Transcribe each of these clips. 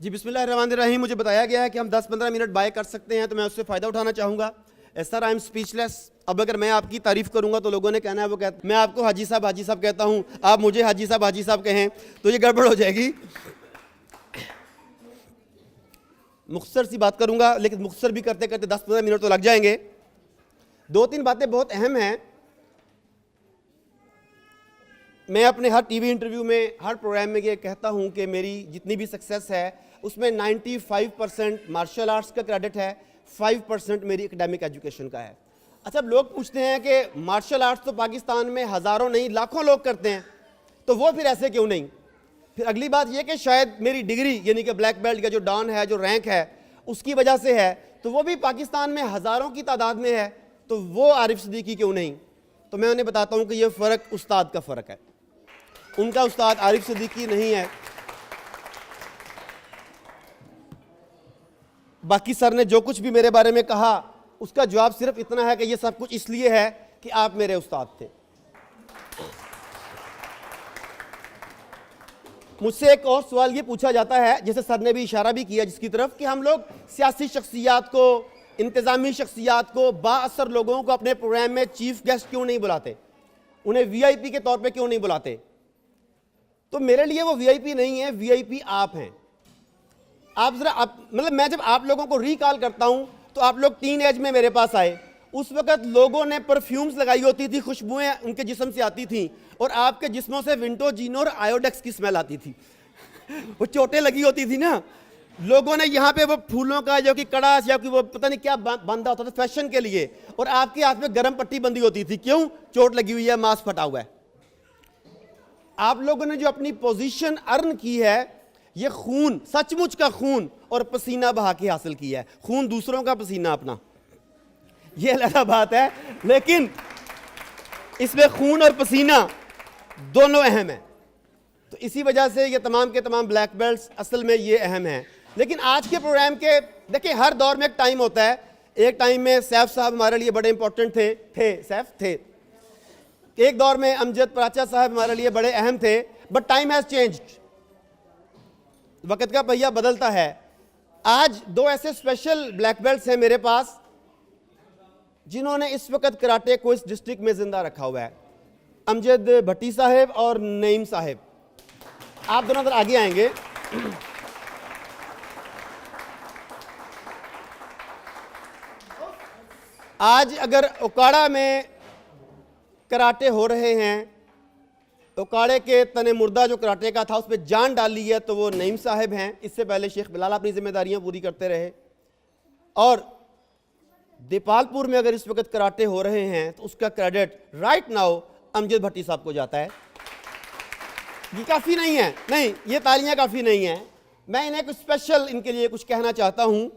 जी बिस्मिल्लाहिर्रहमानिर्रहीम। मुझे बताया गया है कि हम 10-15 मिनट बाय कर सकते हैं, तो मैं उससे फ़ायदा उठाना चाहूँगा। Sir I am speechless. अब अगर मैं आपकी तारीफ़ करूँगा तो लोगों ने कहना है वो कहते, मैं आपको हाजी साहब कहता हूँ, आप मुझे हाजी साहब कहें तो ये गड़बड़ हो जाएगी। मुख्तसर सी बात करूँगा, लेकिन मुख्तसर भी करते करते 10-15 मिनट तो लग जाएंगे। 2-3 बातें बहुत अहम हैं। मैं अपने हर टीवी इंटरव्यू में, हर प्रोग्राम में ये कहता हूँ कि मेरी जितनी भी सक्सेस है उसमें 95% मार्शल आर्ट्स का क्रेडिट है, 5% मेरी एकेडमिक एजुकेशन का है। अच्छा, अब लोग पूछते हैं कि मार्शल आर्ट्स तो पाकिस्तान में हज़ारों नहीं लाखों लोग करते हैं, तो वो फिर ऐसे क्यों नहीं? फिर अगली बात ये कि शायद मेरी डिग्री यानी कि ब्लैक बेल्ट का जो डॉन है, जो रैंक है, उसकी वजह से है, तो वो भी पाकिस्तान में हज़ारों की तादाद में है, तो वो आरिफ सिद्दीकी क्यों नहीं? तो मैं उन्हें बताता हूँ कि ये फ़र्क उस्ताद का फ़र्क है। उनका उस्ताद आरिफ सिद्दीकी नहीं है। बाकी सर ने जो कुछ भी मेरे बारे में कहा उसका जवाब सिर्फ इतना है कि ये सब कुछ इसलिए है कि आप मेरे उस्ताद थे। मुझसे एक और सवाल ये पूछा जाता है, जैसे सर ने भी इशारा भी किया जिसकी तरफ, कि हम लोग सियासी शख्सियात को, इंतज़ामी शख्सियात को, बाअसर लोगों को अपने प्रोग्राम में चीफ गेस्ट क्यों नहीं बुलाते, उन्हें वीआईपी के तौर पे क्यों नहीं बुलाते? तो मेरे लिए वो वीआईपी नहीं है, वीआईपी आप हैं। आप जरा मतलब मैं जब आप लोगों को रिकॉल करता हूं तो आप लोग टीन एज में मेरे पास आए, उस वक्त लोगों ने परफ्यूम्स लगाई होती थी, खुशबुएं उनके जिस्म से आती थी, और आपके जिस्मों से विंटो जीनो और आयोडेक्स की स्मेल आती थी। वो चोटें लगी होती थी ना, लोगों ने यहाँ पे वो फूलों का जो कि कड़ा या कि वो पता नहीं क्या बांधा होता था फैशन के लिए, और आपके हाथ में गर्म पट्टी बंधी होती थी। क्यों? चोट लगी हुई है, मांस फटा हुआ है। आप लोगों ने जो अपनी पोजीशन अर्न की है, ये खून, सचमुच का खून और पसीना बहा के हासिल किया है। खून दूसरों का, पसीना अपना, ये अलग बात है, लेकिन इसमें खून और पसीना दोनों अहम है। तो इसी वजह से ये तमाम के तमाम ब्लैक बेल्ट्स असल में ये अहम है। लेकिन आज के प्रोग्राम के देखिए, हर दौर में एक टाइम होता है। एक टाइम में सैफ साहब हमारे लिए बड़े इंपॉर्टेंट थे सैफ थे। एक दौर में अमजद प्राचा साहब हमारे लिए बड़े अहम थे, बट टाइम हैज चेंज्ड। वक्त का पहिया बदलता है। आज दो ऐसे स्पेशल ब्लैक बेल्ट्स हैं मेरे पास जिन्होंने इस वक्त कराटे को इस डिस्ट्रिक्ट में जिंदा रखा हुआ है, अमजद भट्टी साहब और नईम साहब। आप दोनों अगर आगे आएंगे। आज अगर ओकाड़ा में कराटे हो रहे हैं, ओकाड़े के तने मुर्दा जो कराटे का था उस पर जान डाली है, तो वो नईम साहब हैं। इससे पहले शेख बिलाल अपनी जिम्मेदारियां पूरी करते रहे। और देपालपुर में अगर इस वक्त कराटे हो रहे हैं तो उसका क्रेडिट राइट नाउ अमजद भट्टी साहब को जाता है। ये काफ़ी नहीं है, नहीं, ये तालियां काफ़ी नहीं है। मैं इन्हें कुछ स्पेशल इनके लिए कुछ कहना चाहता हूँ।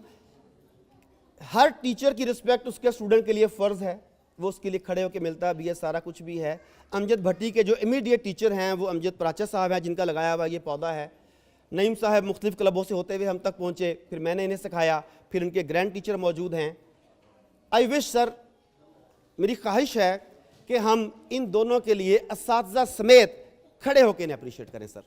हर टीचर की रिस्पेक्ट उसके स्टूडेंट के लिए फ़र्ज़ है, वो उसके लिए खड़े होकर मिलता भी है, सारा कुछ भी है। अमजद भट्टी के जो इमीडिएट टीचर हैं वो अमजद प्राचा साहब हैं, जिनका लगाया हुआ ये पौधा है। नईम साहब मुख्तलिफ क्लबों से होते हुए हम तक पहुँचे, फिर मैंने इन्हें सिखाया, फिर उनके ग्रैंड टीचर मौजूद हैं। आई विश सर, मेरी ख्वाहिश है कि हम इन दोनों के लिए असातिज़ा समेत खड़े होकर इन्हें अप्रिशिएट करें। सर,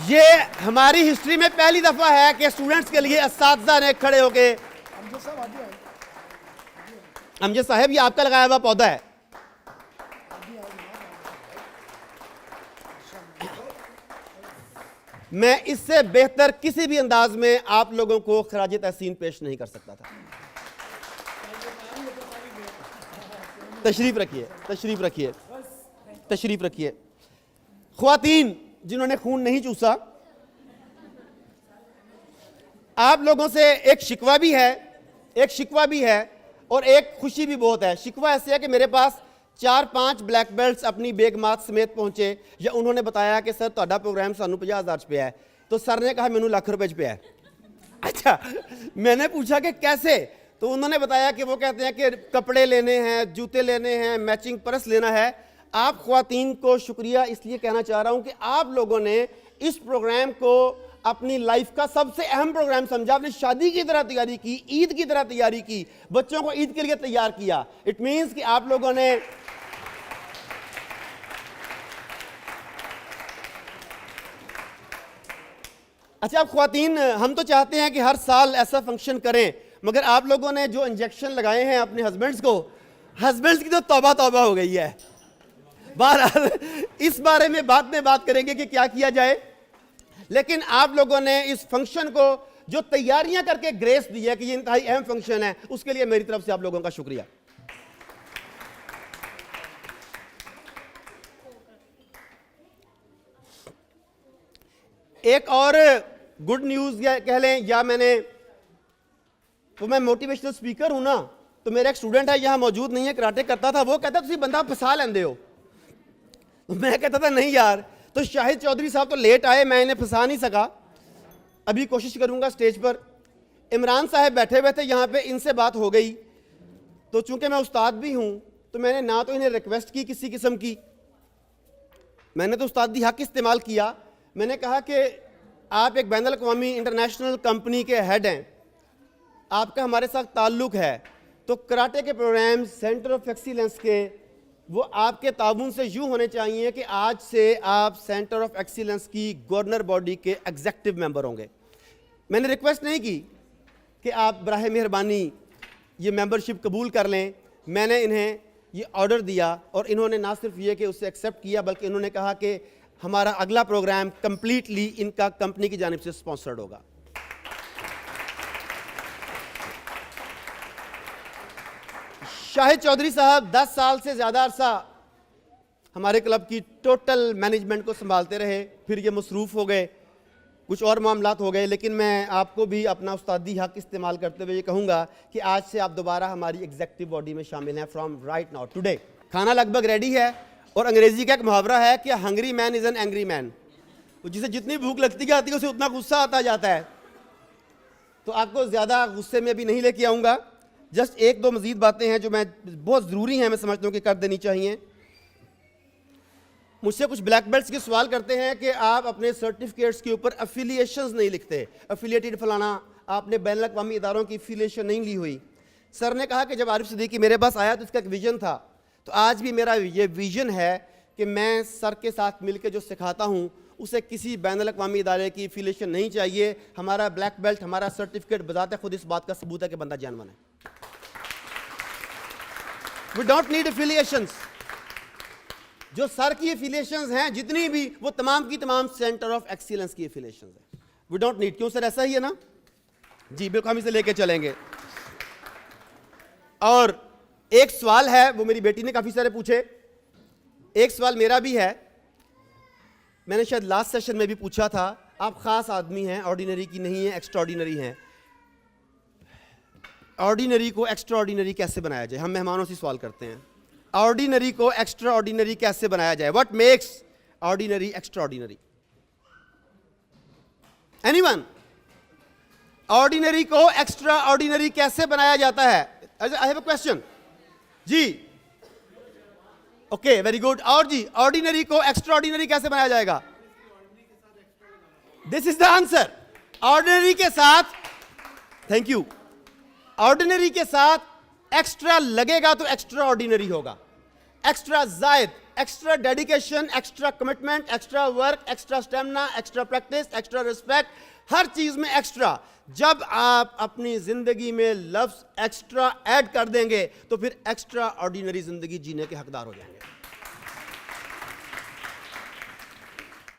ये हमारी हिस्ट्री में पहली दफा है कि स्टूडेंट्स के लिए असातिज़ा ने खड़े होके। अमजद साहब, ये आपका लगाया हुआ पौधा है। मैं इससे बेहतर किसी भी अंदाज में आप लोगों को खराज तहसीन पेश नहीं कर सकता था। तशरीफ रखिए, तशरीफ रखिए, तशरीफ रखिए। ख्वातीन जिन्होंने खून नहीं चूसा, आप लोगों से एक शिकवा भी है और एक खुशी भी बहुत है। शिकवा ऐसे है कि मेरे पास 4-5 ब्लैक बेल्ट्स अपनी बेगमात समेत पहुंचे, या उन्होंने बताया कि सर ਤੁਹਾਡਾ प्रोग्राम सानू 50,000 रुपया है, तो सर ने कहा मैनू लाख रुपए पे है। अच्छा, मैंने पूछा कि कैसे, तो उन्होंने बताया कि वो कहते हैं कि कपड़े लेने हैं, जूते लेने हैं, मैचिंग पर्स लेना है। आप ख्वातीन को शुक्रिया इसलिए कहना चाह रहा हूं कि आप लोगों ने इस प्रोग्राम को अपनी लाइफ का सबसे अहम प्रोग्राम समझा। आपने शादी की तरह तैयारी की, ईद की तरह तैयारी की, बच्चों को ईद के लिए तैयार किया। इट मीन्स कि आप लोगों ने अच्छा, आप ख्वातीन, हम तो चाहते हैं कि हर साल ऐसा फंक्शन करें, मगर आप लोगों ने जो इंजेक्शन लगाए हैं अपने हस्बैंड्स को, हस्बैंड्स की तो तौबा तौबा हो गई है। बहरहाल इस बारे में बाद में बात करेंगे कि क्या किया जाए, लेकिन आप लोगों ने इस फंक्शन को जो तैयारियां करके ग्रेस दी है कि ये इंतहाई अहम फंक्शन है, उसके लिए मेरी तरफ से आप लोगों का शुक्रिया। एक और गुड न्यूज कह लें, या मैं मोटिवेशनल स्पीकर हूं ना, तो मेरा एक स्टूडेंट है यहां मौजूद नहीं है, कराटे करता था, वो कहता तुसी बंदा फसा लेंदे हो। तो मैं कहता था नहीं यार। तो शाहिद चौधरी साहब तो लेट आए, मैं इन्हें फंसा नहीं सका, अभी कोशिश करूंगा स्टेज पर। इमरान साहब बैठे हुए थे यहाँ पे, इनसे बात हो गई, तो चूंकि मैं उस्ताद भी हूं तो मैंने ना तो इन्हें रिक्वेस्ट की किसी किस्म की, मैंने तो उस्तादी हक इस्तेमाल किया। मैंने कहा कि आप एक बैनुल अक़वामी इंटरनेशनल कंपनी के हेड हैं, आपका हमारे साथ ताल्लुक़ है, तो कराटे के प्रोग्राम सेंटर ऑफ एक्सीलेंस के वो आपके ताउन से यूँ होने चाहिए कि आज से आप सेंटर ऑफ एक्सीलेंस की गवर्नर बॉडी के एग्जेक्टिव मेंबर होंगे। मैंने रिक्वेस्ट नहीं की कि आप बराह मेहरबानी ये मेंबरशिप कबूल कर लें, मैंने इन्हें ये ऑर्डर दिया और इन्होंने ना सिर्फ ये कि उसे एक्सेप्ट किया, बल्कि इन्होंने कहा कि हमारा अगला प्रोग्राम कंप्लीटली इनका कंपनी की जानिब से स्पॉन्सर्ड होगा। शाहिद चौधरी साहब 10 साल से ज़्यादा अरसा हमारे क्लब की टोटल मैनेजमेंट को संभालते रहे, फिर ये मसरूफ़ हो गए, कुछ और मामलात हो गए, लेकिन मैं आपको भी अपना उस्तादी हक इस्तेमाल करते हुए ये कहूँगा कि आज से आप दोबारा हमारी एग्जेक्टिव बॉडी में शामिल हैं फ्रॉम राइट नाउ टुडे। खाना लगभग रेडी है और अंग्रेज़ी का एक मुहावरा है कि hungry man is an angry man, जिसे जितनी भूख लगती जाती है उसे उतना गुस्सा आता जाता है। तो आपको ज़्यादा गुस्से में अभी नहीं लेके आऊँगा, जस्ट एक दो मजीद बातें हैं जो मैं बहुत ज़रूरी हैं, मैं समझता हूँ कि कर देनी चाहिए। मुझसे कुछ ब्लैक बेल्ट्स के सवाल करते हैं कि आप अपने सर्टिफिकेट्स के ऊपर अफिलिएशंस नहीं लिखते, अफिलिएटेड फलाना, आपने बैनुल अक़वामी इदारों की अफिलिएशन नहीं ली हुई। सर ने कहा कि जब आरिफ सिद्दीकी मेरे पास आया तो इसका एक विज़न था, तो आज भी मेरा ये विज़न है कि मैं सर के साथ मिलकर जो सिखाता हूँ उसे किसी बैनुल अक़वामी इदारे की अफिलिएशन नहीं चाहिए। हमारा ब्लैक बेल्ट, हमारा सर्टिफिकेट बजाते खुद इस बात का सबूत है कि बंदा जानवन है। We don't need affiliations। जो सर की affiliations हैं जितनी भी, वो तमाम की तमाम सेंटर ऑफ एक्सीलेंस की affiliations हैं। We don't need। क्यों सर, ऐसा ही है ना जी? बिल्कुल, हम इसे लेके चलेंगे। और एक सवाल है, वो मेरी बेटी ने काफी सारे पूछे, एक सवाल मेरा भी है, मैंने शायद लास्ट सेशन में भी पूछा था। आप खास आदमी हैं, ऑर्डिनरी की नहीं है, एक्स्ट्रा ऑर्डिनरी हैं। ऑर्डिनरी को एक्स्ट्रा ऑर्डिनरी कैसे बनाया जाए? हम मेहमानों से सवाल करते हैं, ऑर्डिनरी को एक्स्ट्रा ऑर्डिनरी कैसे बनाया जाए? What makes ordinary extraordinary? Anyone? Ordinary को एक्स्ट्रा ऑर्डिनरी कैसे बनाया जाता है? आई हैव अ क्वेश्चन जी। Okay, very good. और जी, ऑर्डिनरी को एक्स्ट्रा ऑर्डिनरी कैसे बनाया जाएगा? This is the answer. Ordinary के साथ, थैंक यू, ऑर्डिनरी के साथ एक्स्ट्रा लगेगा तो एक्स्ट्रा ऑर्डिनरी होगा। एक्स्ट्रा जायद, extra dedication, extra commitment, extra work, extra stamina, extra practice, extra respect, हर चीज में एक्स्ट्रा। जब आप अपनी जिंदगी में लफ्ज एक्स्ट्रा ऐड कर देंगे तो फिर एक्स्ट्रा ऑर्डिनरी जिंदगी जीने के हकदार हो जाएंगे।